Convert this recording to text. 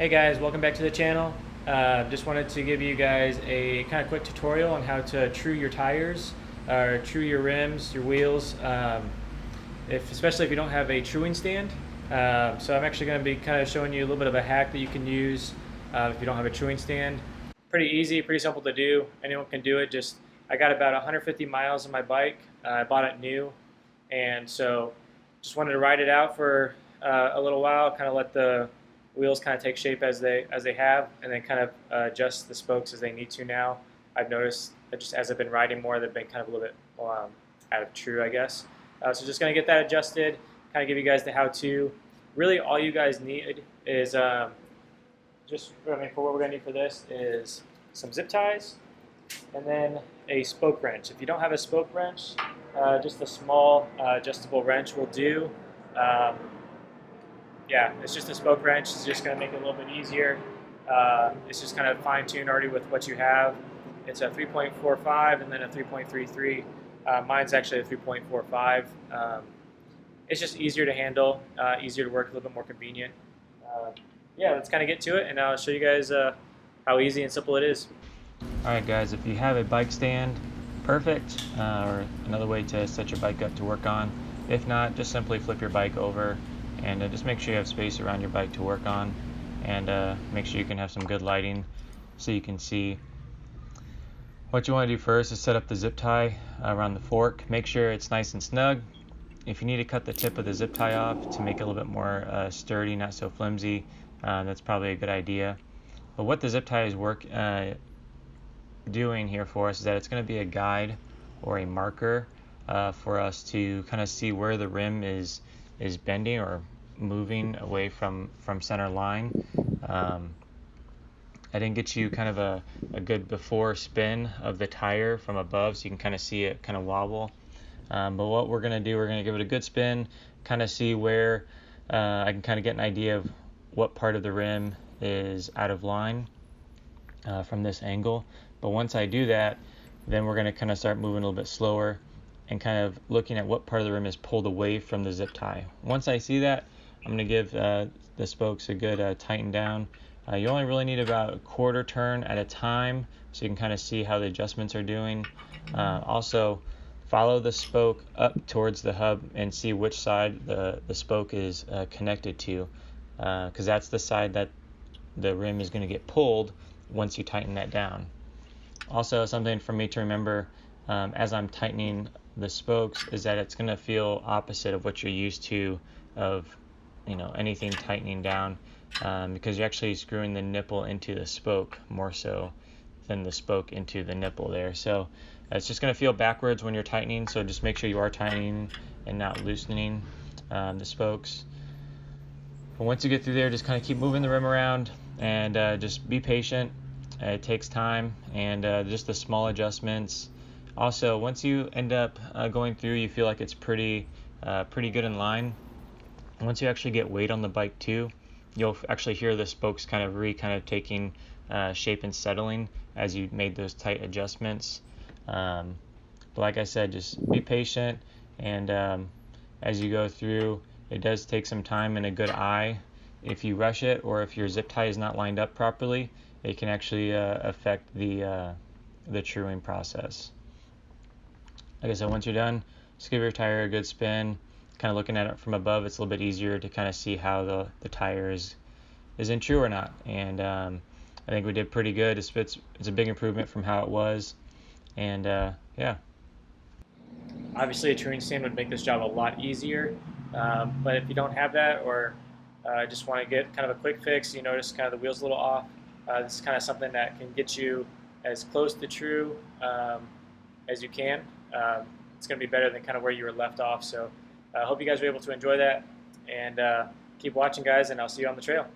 Hey guys, welcome back to the channel. Just wanted to give you guys a kind of quick tutorial on how to true your tires, or true your rims, your wheels, especially if you don't have a truing stand. So I'm actually going to be kind of showing you a little bit of a hack that you can use if you don't have a truing stand. Pretty easy, pretty simple to do. Anyone can do it. I got about 150 miles on my bike. I bought it new, and so just wanted to ride it out for a little while, kind of let the wheels kind of take shape as they have, and then kind of adjust the spokes as they need to now. I've noticed that just as I've been riding more, they've been kind of a little bit out of true, I guess. So just going to get that adjusted, kind of give you guys the how-to. Really, all you guys need is for what we're going to need for this is some zip ties, and then a spoke wrench. If you don't have a spoke wrench, just a small adjustable wrench will do. Yeah, it's just a spoke wrench. It's just going to make it a little bit easier. It's just kind of fine-tuned already with what you have. It's a 3.45 and then a 3.33. Mine's actually a 3.45. It's just easier to handle, easier to work, a little bit more convenient. Yeah, let's kind of get to it, and I'll show you guys how easy and simple it is. Alright guys, if you have a bike stand, perfect, or another way to set your bike up to work on. If not, just simply flip your bike over and just make sure you have space around your bike to work on, and make sure you can have some good lighting so you can see. What you want to do first is set up the zip tie around the fork. Make sure it's nice and snug. If you need to cut the tip of the zip tie off to make it a little bit more sturdy, not so flimsy, that's probably a good idea. But what the zip tie is doing here for us is that it's going to be a guide or a marker for us to kind of see where the rim is bending or moving away from center line. I didn't get you kind of a good before spin of the tire from above, so you can kind of see it kind of wobble. But what we're going to do, we're going to give it a good spin, kind of see where I can kind of get an idea of what part of the rim is out of line from this angle. But once I do that, then we're going to kind of start moving a little bit slower and kind of looking at what part of the rim is pulled away from the zip tie. Once I see that, I'm going to give the spokes a good tighten down. You only really need about a quarter turn at a time, so you can kind of see how the adjustments are doing. Also, follow the spoke up towards the hub and see which side the spoke is connected to, because that's the side that the rim is going to get pulled once you tighten that down. Also, something for me to remember as I'm tightening the spokes is that it's going to feel opposite of what you're used to of anything tightening down, because you're actually screwing the nipple into the spoke more so than the spoke into the nipple there. So it's just going to feel backwards when you're tightening, so just make sure you are tightening and not loosening the spokes. But once you get through there, just kind of keep moving the rim around and just be patient. It takes time, and just the small adjustments. Also, once you end up going through, you feel like it's pretty good in line. Once you actually get weight on the bike too, you'll actually hear the spokes kind of taking shape and settling as you made those tight adjustments. But like I said, just be patient, and as you go through, it does take some time and a good eye. If you rush it, or if your zip tie is not lined up properly, it can actually affect the truing process. Like I said, once you're done, just give your tire a good spin. Kind of looking at it from above, it's a little bit easier to kind of see how the tire is in true or not. And I think we did pretty good. It's a big improvement from how it was. And yeah. Obviously, a truing stand would make this job a lot easier, but if you don't have that, or just want to get kind of a quick fix, you notice kind of the wheel's a little off, this is kind of something that can get you as close to true as you can. It's going to be better than kind of where you were left off. So I hope you guys were able to enjoy that, and keep watching, guys, and I'll see you on the trail.